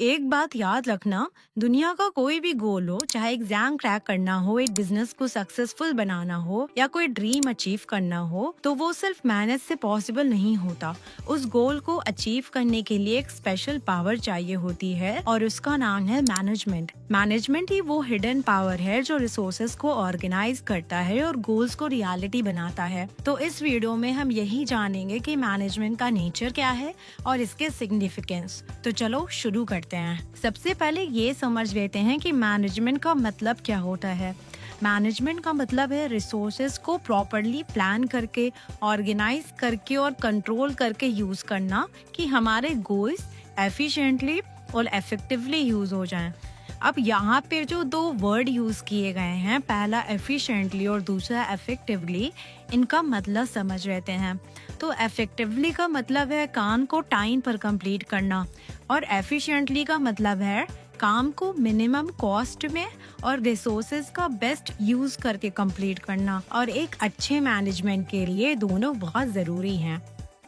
एक बात याद रखना, दुनिया का कोई भी गोल हो, चाहे एग्जाम क्रैक करना हो, एक बिजनेस को सक्सेसफुल बनाना हो या कोई ड्रीम अचीव करना हो, तो वो सिर्फ मेहनत से पॉसिबल नहीं होता। उस गोल को अचीव करने के लिए एक स्पेशल पावर चाहिए होती है और उसका नाम है मैनेजमेंट। मैनेजमेंट ही वो हिडन पावर है जो रिसोर्सेज को ऑर्गेनाइज करता है और गोल्स को रियलिटी बनाता है। तो इस वीडियो में हम यही जानेंगे कि मैनेजमेंट का नेचर क्या है और इसके सिग्निफिकेंस। तो चलो शुरू करते हैं। सबसे पहले ये समझ लेते हैं कि मैनेजमेंट का मतलब क्या होता है। मैनेजमेंट का मतलब है रिसोर्सेज को प्रॉपरली प्लान करके, ऑर्गेनाइज करके और कंट्रोल करके यूज करना कि हमारे गोल्स एफिशिएंटली और इफेक्टिवली यूज हो जाएं। अब यहाँ पे जो दो वर्ड यूज किए गए हैं, पहला एफिशिएंटली और दूसरा इफेक्टिवली, इनका मतलब समझ लेते हैं। तो इफेक्टिवली का मतलब है काम को टाइम पर कंप्लीट करना और एफिशिएंटली का मतलब है काम को मिनिमम कॉस्ट में और रिसोर्सेज का बेस्ट यूज करके कंप्लीट करना। और एक अच्छे मैनेजमेंट के लिए दोनों बहुत जरूरी हैं।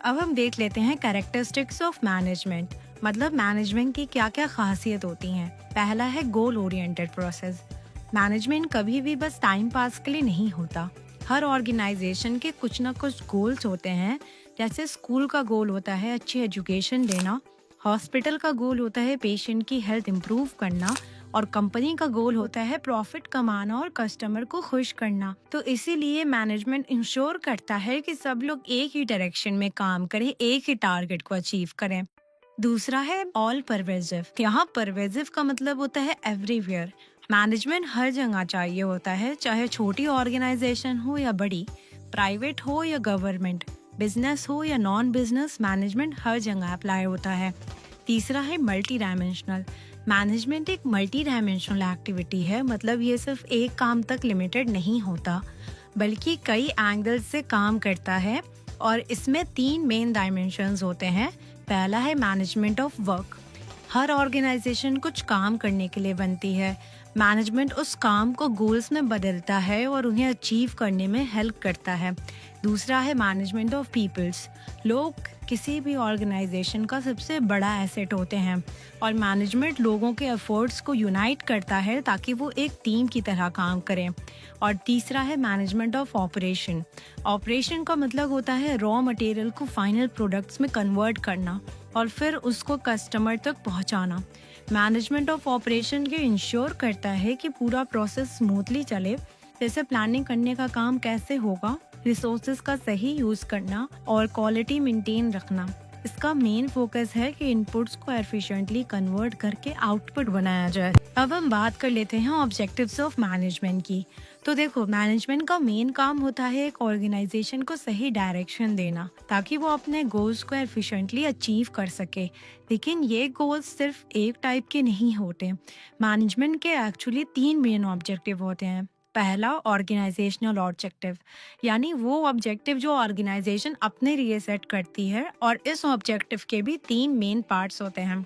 अब हम देख लेते हैं कैरेक्टरिस्टिक्स ऑफ मैनेजमेंट, मतलब मैनेजमेंट की क्या क्या खासियत होती हैं। पहला है गोल ओरिएंटेड प्रोसेस। मैनेजमेंट कभी भी बस टाइम पास के लिए नहीं होता। हर ऑर्गेनाइजेशन के कुछ ना कुछ गोल्स होते हैं। जैसे स्कूल का गोल होता है अच्छी एजुकेशन देना, हॉस्पिटल का गोल होता है पेशेंट की हेल्थ इम्प्रूव करना और कंपनी का गोल होता है प्रॉफिट कमाना और कस्टमर को खुश करना। तो इसीलिए मैनेजमेंट इंश्योर करता है कि सब लोग एक ही डायरेक्शन में काम करें, एक ही टारगेट को अचीव करें। दूसरा है ऑल परवेजिव। यहाँ परवेजिव का मतलब होता है एवरीवेयर। मैनेजमेंट हर जगह चाहिए होता है, चाहे छोटी ऑर्गेनाइजेशन हो या बड़ी, प्राइवेट हो या गवर्नमेंट, बिजनेस हो या नॉन बिजनेस, मैनेजमेंट हर जगह अप्लाई होता है। तीसरा है मल्टी डायमेंशनल। मैनेजमेंट एक मल्टी डायमेंशनल एक्टिविटी है, मतलब ये सिर्फ एक काम तक लिमिटेड नहीं होता, बल्कि कई एंगल्स से काम करता है। और इसमें 3 मेन डायमेंशंस होते हैं। पहला है मैनेजमेंट ऑफ वर्क। हर ऑर्गेनाइजेशन कुछ काम करने के लिए बनती है। मैनेजमेंट उस काम को गोल्स में बदलता है और उन्हें अचीव करने में हेल्प करता है। दूसरा है मैनेजमेंट ऑफ पीपल्स। लोग किसी भी ऑर्गेनाइजेशन का सबसे बड़ा एसेट होते हैं और मैनेजमेंट लोगों के एफर्ट्स को यूनाइट करता है ताकि वो एक टीम की तरह काम करें। और तीसरा है मैनेजमेंट ऑफ ऑपरेशन। ऑपरेशन का मतलब होता है रॉ मटेरियल को फाइनल प्रोडक्ट्स में कन्वर्ट करना और फिर उसको कस्टमर तक पहुंचाना। मैनेजमेंट ऑफ ऑपरेशन ये इंश्योर करता है कि पूरा प्रोसेस स्मूथली चले, जैसे प्लानिंग करने का काम कैसे होगा, रिसोर्सेज का सही यूज करना और क्वालिटी मेंटेन रखना। इसका मेन फोकस है कि इनपुट्स को एफिशिएंटली कन्वर्ट करके आउटपुट बनाया जाए। अब हम बात कर लेते हैं ऑब्जेक्टिव्स ऑफ मैनेजमेंट की। तो देखो, मैनेजमेंट का मेन काम होता है एक ऑर्गेनाइजेशन को सही डायरेक्शन देना ताकि वो अपने गोल्स को एफिशिएंटली अचीव कर सके। लेकिन ये गोल्स सिर्फ एक टाइप के नहीं होते। मैनेजमेंट के एक्चुअली 3 मेन ऑब्जेक्टिव होते हैं। पहला ऑर्गेनाइजेशनल ऑब्जेक्टिव, यानी वो ऑब्जेक्टिव जो ऑर्गेनाइजेशन अपने लिए सेट करती है, और इस ऑब्जेक्टिव के भी 3 मेन पार्ट्स होते हैं।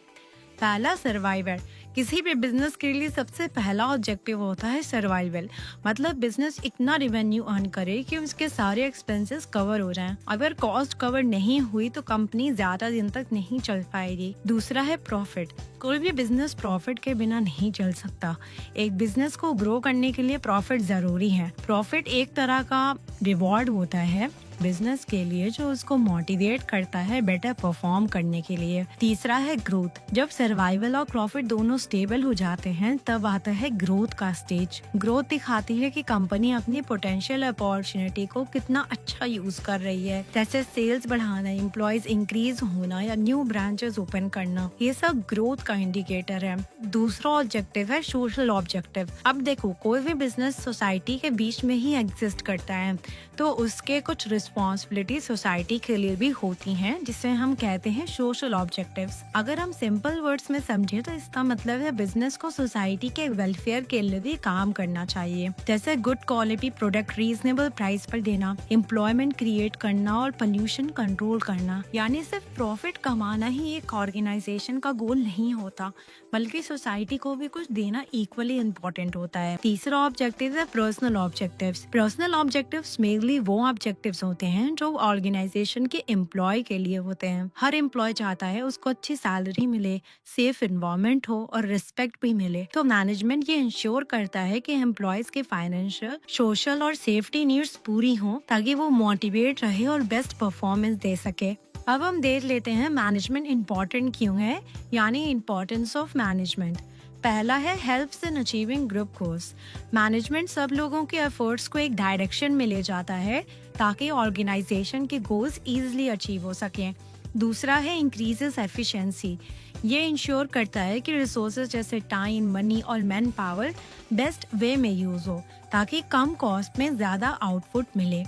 पहला सर्वाइवल। किसी भी बिजनेस के लिए सबसे पहला ऑब्जेक्टिव होता है सर्वाइवल, मतलब बिजनेस इतना रेवेन्यू अर्न करे कि उसके सारे एक्सपेंसेस कवर हो जाएं। अगर कॉस्ट कवर नहीं हुई तो कंपनी ज्यादा दिन तक नहीं चल पाएगी। दूसरा है प्रॉफिट। कोई भी बिजनेस प्रॉफिट के बिना नहीं चल सकता। एक बिजनेस को ग्रो करने के लिए प्रॉफिट जरूरी है। प्रॉफिट एक तरह का रिवॉर्ड होता है बिजनेस के लिए जो उसको मोटिवेट करता है बेटर परफॉर्म करने के लिए। तीसरा है ग्रोथ। जब सर्वाइवल और प्रॉफिट दोनों स्टेबल हो जाते हैं तब आता है ग्रोथ का स्टेज। ग्रोथ दिखाती है कि कंपनी अपनी पोटेंशियल अपॉर्चुनिटी को कितना अच्छा यूज कर रही है, जैसे सेल्स बढ़ाना, एम्प्लॉयज इंक्रीज होना या न्यू ब्रांचेस ओपन करना। ये सब ग्रोथ का इंडिकेटर है। दूसरा ऑब्जेक्टिव है सोशल ऑब्जेक्टिव। अब देखो, कोई भी बिजनेस सोसाइटी के बीच में ही एग्जिस्ट करता है, तो उसके कुछ रिस्पॉन्सिबिलिटी सोसाइटी के लिए भी होती हैं, जिसे हम कहते हैं सोशल ऑब्जेक्टिव्स। अगर हम सिंपल वर्ड्स में समझे तो इसका मतलब है बिजनेस को सोसाइटी के वेलफेयर के लिए भी काम करना चाहिए, जैसे good quality product reasonable price पर देना, एम्प्लॉयमेंट क्रिएट करना और पोल्यूशन कंट्रोल करना। यानी सिर्फ प्रॉफिट कमाना ही एक ऑर्गेनाइजेशन का गोल नहीं होता, बल्कि सोसाइटी को भी कुछ देना इक्वली इम्पोर्टेंट होता है। तीसरा ऑब्जेक्टिव है personal objectives. Personal objectives mainly वो ऑब्जेक्टिव्स होते होते हैं जो ऑर्गेनाइजेशन के एम्प्लॉय के लिए होते हैं। हर एम्प्लॉय चाहता है उसको अच्छी सैलरी मिले, सेफ इन्वायरमेंट हो और रिस्पेक्ट भी मिले। तो मैनेजमेंट ये इंश्योर करता है कि एम्प्लॉयज के फाइनेंशियल, सोशल और सेफ्टी नीड्स पूरी हों ताकि वो मोटिवेट रहे और बेस्ट परफॉर्मेंस दे सके। अब हम देख लेते हैं मैनेजमेंट इम्पोर्टेंट क्यों है, यानी इम्पोर्टेंस ऑफ मैनेजमेंट। पहला है helps in achieving group goals. Management सब लोगों के एफर्ट्स को एक डायरेक्शन में ले जाता है ताकि ऑर्गेनाइजेशन के गोल्स इजीली अचीव हो सकें। दूसरा है इंक्रीजेस एफिशिएंसी। ये इंश्योर करता है कि रिसोर्सेज जैसे टाइम, मनी और मैन पावर बेस्ट वे में यूज हो ताकि कम कॉस्ट में ज्यादा आउटपुट मिले।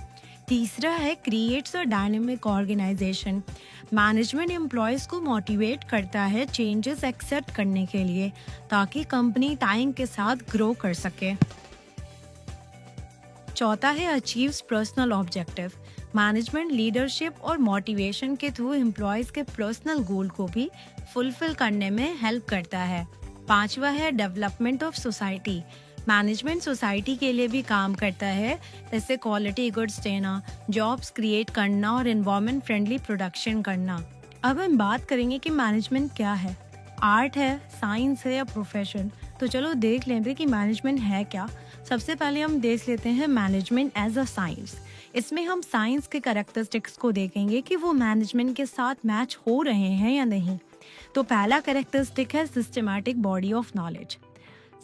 तीसरा है creates a dynamic organisation. Management employees को मोटिवेट करता है चेंजेस एक्सेप्ट करने के लिए ताकि कंपनी टाइम के साथ ग्रो कर सके। चौथा है achieves personal objective. Management leadership और मोटिवेशन के थ्रू एम्प्लॉयज के पर्सनल गोल को भी फुलफिल करने में हेल्प करता है। पांचवा है development of society. Management society के लिए भी काम करता है, जैसे क्वालिटी गुड्स देना, जॉब्स क्रिएट करना और एनवायरनमेंट फ्रेंडली प्रोडक्शन करना। अब हम बात करेंगे कि मैनेजमेंट क्या है, आर्ट है, साइंस है या प्रोफेशन। तो चलो देख लेते कि मैनेजमेंट है क्या। सबसे पहले हम देख लेते हैं मैनेजमेंट एज अ साइंस। इसमें हम साइंस के कैरेक्टरिस्टिक्स को देखेंगे कि वो मैनेजमेंट के साथ मैच हो रहे हैं या नहीं। तो पहला कैरेक्टरिस्टिक है systematic body of knowledge.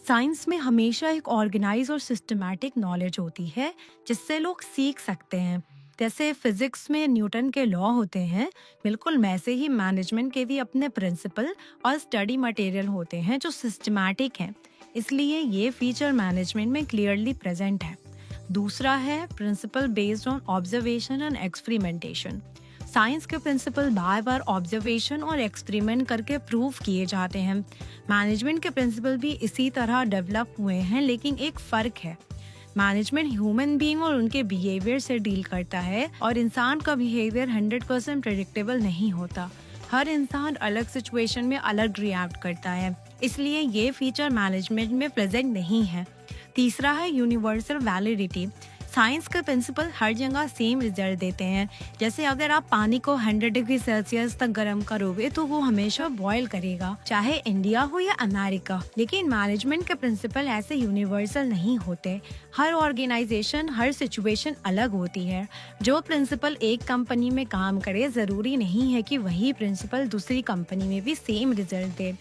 Science में हमेशा एक ऑर्गेनाइज और सिस्टमैटिक नॉलेज होती है जिससे लोग सीख सकते हैं। जैसे फिजिक्स में न्यूटन के लॉ होते हैं, बिल्कुल वैसे ही मैनेजमेंट के भी अपने प्रिंसिपल और स्टडी मटेरियल होते हैं जो सिस्टमैटिक हैं। इसलिए ये फीचर मैनेजमेंट में क्लियरली प्रेजेंट है। दूसरा है principle based on observation and experimentation. Science के प्रिंसिपल बार बार ऑब्जर्वेशन और एक्सपेरिमेंट करके प्रूव किए जाते हैं। मैनेजमेंट के प्रिंसिपल भी इसी तरह डेवलप हुए हैं, लेकिन एक फर्क है। मैनेजमेंट ह्यूमन बीइंग और उनके बिहेवियर से डील करता है और इंसान का बिहेवियर 100% प्रेडिक्टेबल नहीं होता। हर इंसान अलग सिचुएशन में अलग रिएक्ट करता है, इसलिए ये फीचर मैनेजमेंट में प्रेजेंट नहीं है। तीसरा है यूनिवर्सल वैलिडिटी। साइंस के प्रिंसिपल हर जगह सेम रिजल्ट देते हैं। जैसे अगर आप पानी को 100 डिग्री सेल्सियस तक गर्म करोगे तो वो हमेशा बॉयल करेगा, चाहे इंडिया हो या अमेरिका। लेकिन मैनेजमेंट के प्रिंसिपल ऐसे यूनिवर्सल नहीं होते। हर ऑर्गेनाइजेशन, हर सिचुएशन अलग होती है। जो प्रिंसिपल एक कंपनी में काम करे, जरूरी नहीं है कि वही प्रिंसिपल दूसरी कंपनी में भी सेम रिजल्ट दे।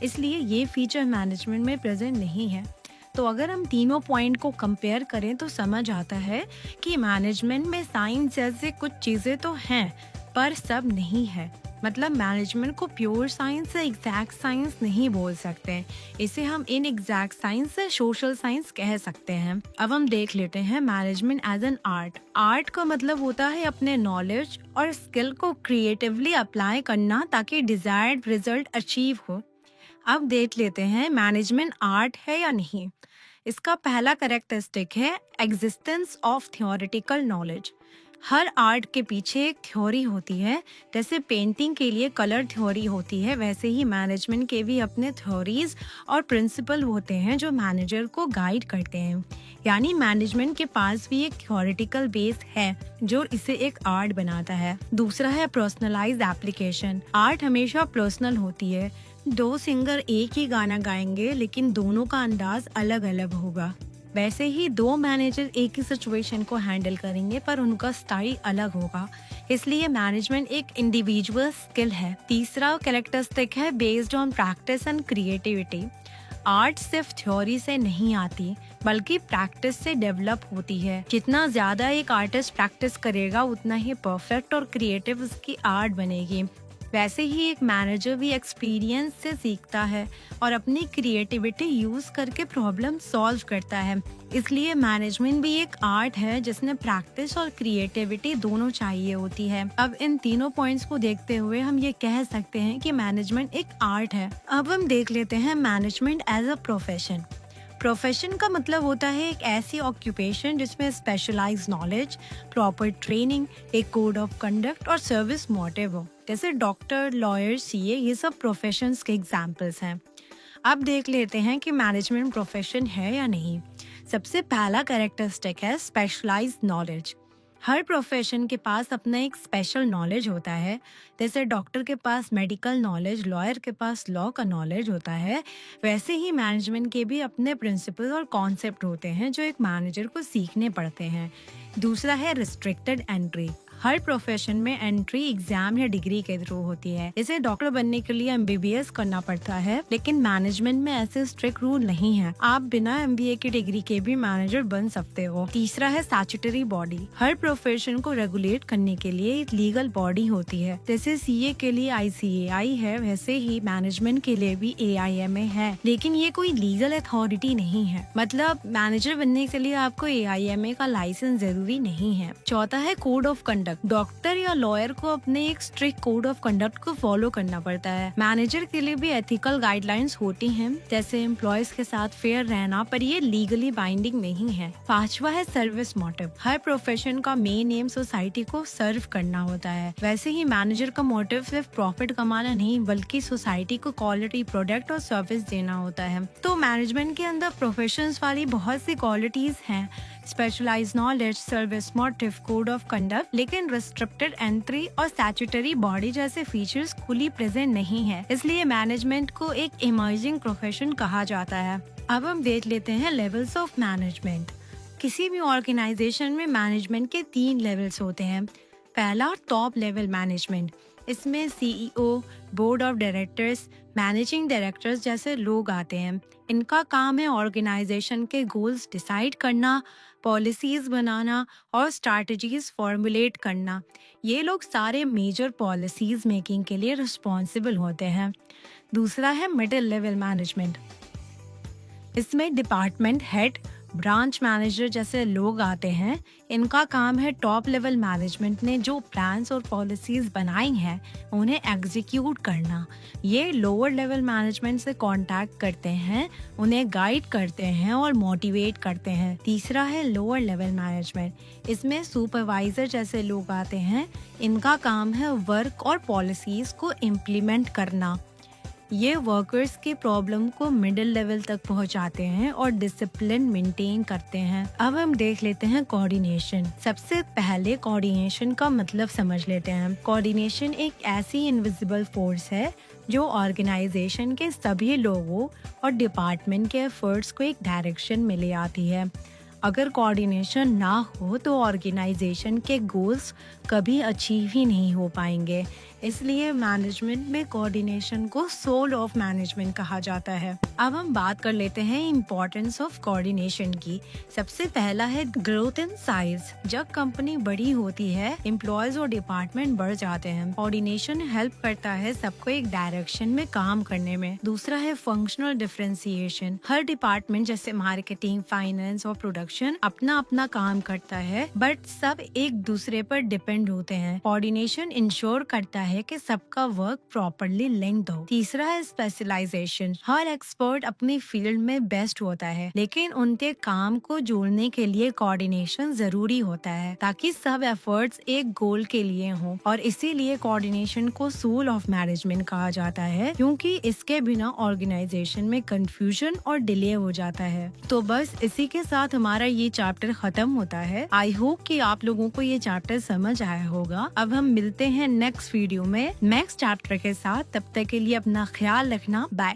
इसलिए ये फीचर मैनेजमेंट में प्रेजेंट नहीं है। तो अगर हम तीनों पॉइंट को कंपेयर करें तो समझ आता है कि मैनेजमेंट में साइंस जैसे कुछ चीजें तो हैं, पर सब नहीं है। मतलब मैनेजमेंट को प्योर साइंस या एग्जैक्ट साइंस नहीं बोल सकते। इसे हम इन एग्जैक्ट साइंस या सोशल साइंस कह सकते हैं। अब हम देख लेते हैं management as an art. Art का मतलब होता है अपने नॉलेज और स्किल को क्रिएटिवली अप्लाई करना ताकि डिजायर्ड रिजल्ट अचीव हो। अब देख लेते हैं मैनेजमेंट आर्ट है या नहीं। इसका पहला कैरेक्टरिस्टिक है existence of theoretical knowledge. Her art के पीछे एक थ्योरी होती है। जैसे पेंटिंग के लिए कलर थ्योरी होती है, वैसे ही मैनेजमेंट के भी अपने थ्योरीज और प्रिंसिपल होते हैं जो मैनेजर को गाइड करते हैं। यानी मैनेजमेंट के पास भी एक थ्योरेटिकल बेस है जो इसे एक आर्ट बनाता है। दूसरा है पर्सनलाइज्ड एप्लीकेशन। आर्ट हमेशा पर्सनल होती है। दो सिंगर एक ही गाना गाएंगे लेकिन दोनों का अंदाज अलग अलग होगा। वैसे ही दो मैनेजर एक ही सिचुएशन को हैंडल करेंगे पर उनका स्टाइल अलग होगा। इसलिए मैनेजमेंट एक इंडिविजुअल स्किल है। तीसरा कैरेक्टरिस्टिक है based on practice and creativity. Art सिर्फ थ्योरी से नहीं आती बल्कि प्रैक्टिस से डेवलप होती है। जितना ज्यादा एक आर्टिस्ट प्रैक्टिस करेगा उतना ही परफेक्ट और क्रिएटिव उसकी आर्ट बनेगी। वैसे ही एक मैनेजर भी एक्सपीरियंस से सीखता है और अपनी क्रिएटिविटी यूज करके प्रॉब्लम सॉल्व करता है। इसलिए मैनेजमेंट भी एक आर्ट है जिसमें प्रैक्टिस और क्रिएटिविटी दोनों चाहिए होती है। अब इन तीनों पॉइंट्स को देखते हुए हम ये कह सकते हैं कि मैनेजमेंट एक आर्ट है। अब हम देख लेते हैं management as a profession. Profession का मतलब होता है एक ऐसी ऑक्यूपेशन जिसमें स्पेशलाइज्ड नॉलेज, प्रॉपर ट्रेनिंग, एक कोड ऑफ कंडक्ट और सर्विस मोटिव हो। जैसे डॉक्टर, लॉयर, सीए, ये सब प्रोफेशंस के एग्जाम्पल्स हैं। अब देख लेते हैं कि मैनेजमेंट प्रोफेशन है या नहीं। सबसे पहला कैरेक्टरिस्टिक है स्पेशलाइज्ड नॉलेज। हर प्रोफेशन के पास अपना एक स्पेशल नॉलेज होता है। जैसे डॉक्टर के पास मेडिकल नॉलेज, लॉयर के पास लॉ का नॉलेज होता है, वैसे ही मैनेजमेंट के भी अपने प्रिंसिपल और कॉन्सेप्ट होते हैं जो एक मैनेजर को सीखने पड़ते हैं। दूसरा है रिस्ट्रिक्टेड एंट्री। हर प्रोफेशन में एंट्री एग्जाम या डिग्री के थ्रू होती है। इसे डॉक्टर बनने के लिए एमबीबीएस करना पड़ता है, लेकिन मैनेजमेंट में ऐसे स्ट्रिक्ट रूल नहीं है। आप बिना एमबीए की डिग्री के भी मैनेजर बन सकते हो। तीसरा है स्टैट्यूटरी बॉडी। हर प्रोफेशन को रेगुलेट करने के लिए एक लीगल बॉडी होती है। जैसे सीए के लिए आईसीएआई है, वैसे ही मैनेजमेंट के लिए भी एआईएमए है, लेकिन ये कोई लीगल अथॉरिटी नहीं है। मतलब मैनेजर बनने के लिए आपको एआईएमए का लाइसेंस जरूरी नहीं है। चौथा है कोड ऑफ कंडक्ट। डॉक्टर या लॉयर को अपने एक स्ट्रिक्ट कोड ऑफ कंडक्ट को फॉलो करना पड़ता है। मैनेजर के लिए भी एथिकल गाइडलाइंस होती हैं, जैसे एम्प्लॉयज के साथ फेयर रहना, पर ये लीगली बाइंडिंग नहीं है। पांचवा है सर्विस मोटिव। हर प्रोफेशन का मेन एम सोसाइटी को सर्व करना होता है। वैसे ही मैनेजर का मोटिव सिर्फ प्रॉफिट कमाना नहीं, बल्कि सोसाइटी को क्वालिटी प्रोडक्ट और सर्विस देना होता है। तो मैनेजमेंट के अंदर प्रोफेशंस वाली बहुत सी क्वालिटीज हैं, specialised knowledge, service motive, code of conduct, लेकिन रिस्ट्रिक्टेड एंट्री और स्टैट्यूटरी बॉडी जैसे फीचर्स खुली प्रेजेंट नहीं है। इसलिए मैनेजमेंट को एक इमर्जिंग प्रोफेशन कहा जाता है। अब हम देख लेते हैं लेवल्स ऑफ मैनेजमेंट। किसी भी ऑर्गेनाइजेशन में मैनेजमेंट के 3 लेवल्स होते हैं। पहला टॉप लेवल मैनेजमेंट। इसमें CEO, board of directors, managing directors जैसे लोग आते हैं। इनका काम है ऑर्गेनाइजेशन के गोल्स डिसाइड करना, पॉलिसीज बनाना और स्ट्रैटेजीज फॉर्मुलेट करना। ये लोग सारे मेजर पॉलिसीज मेकिंग के लिए रिस्पॉन्सिबल होते हैं। दूसरा है मिडिल लेवल मैनेजमेंट। इसमें डिपार्टमेंट हेड, ब्रांच मैनेजर जैसे लोग आते हैं। इनका काम है टॉप लेवल मैनेजमेंट ने जो प्लान्स और पॉलिसीज बनाई हैं उन्हें एग्जीक्यूट करना। ये लोअर लेवल मैनेजमेंट से कांटेक्ट करते हैं, उन्हें गाइड करते हैं और मोटिवेट करते हैं। तीसरा है लोअर लेवल मैनेजमेंट। इसमें सुपरवाइजर जैसे लोग आते हैं। इनका काम है वर्क और पॉलिसीज को इम्प्लीमेंट करना। ये वर्कर्स की प्रॉब्लम को मिडिल लेवल तक पहुंचाते हैं और डिसिप्लिन मेंटेन करते हैं। अब हम देख लेते हैं कोऑर्डिनेशन। सबसे पहले कोऑर्डिनेशन का मतलब समझ लेते हैं। कोऑर्डिनेशन एक ऐसी इनविजिबल फोर्स है जो ऑर्गेनाइजेशन के सभी लोगों और डिपार्टमेंट के एफर्ट्स को एक डायरेक्शन में ले आती है। अगर कोऑर्डिनेशन ना हो तो ऑर्गेनाइजेशन के गोल्स कभी अचीव ही नहीं हो पाएंगे। इसलिए मैनेजमेंट में कोऑर्डिनेशन को सोल ऑफ मैनेजमेंट कहा जाता है। अब हम बात कर लेते हैं इम्पोर्टेंस ऑफ कोऑर्डिनेशन की। सबसे पहला है ग्रोथ इन साइज। जब कंपनी बड़ी होती है, एम्प्लॉयज और डिपार्टमेंट बढ़ जाते हैं। कोऑर्डिनेशन हेल्प करता है सबको एक डायरेक्शन में काम करने में। दूसरा है फंक्शनल डिफरेंशिएशन। हर डिपार्टमेंट जैसे मार्केटिंग, फाइनेंस और प्रोडक्शन अपना अपना काम करता है, बट सब एक दूसरे पर डिपेंड होते हैं। कोऑर्डिनेशन इंश्योर करता है कि सबका वर्क प्रॉपरली लिंक्ड हो। तीसरा है स्पेशलाइजेशन। हर एक्सपर्ट अपनी फील्ड में बेस्ट होता है, लेकिन उनके काम को जोड़ने के लिए कोऑर्डिनेशन जरूरी होता है ताकि सब एफर्ट्स एक गोल के लिए हों। और इसीलिए कोऑर्डिनेशन को सोल ऑफ मैनेजमेंट कहा जाता है, क्योंकि इसके बिना ऑर्गेनाइजेशन में कंफ्यूजन और डिले हो जाता है। तो बस इसी के साथ हमारा ये चैप्टर खत्म होता है। आई होप कि आप लोगों को ये चैप्टर समझ आया होगा। अब हम मिलते हैं नेक्स्ट वीडियो में नेक्स्ट चैप्टर के साथ। तब तक के लिए अपना ख्याल रखना। बाय।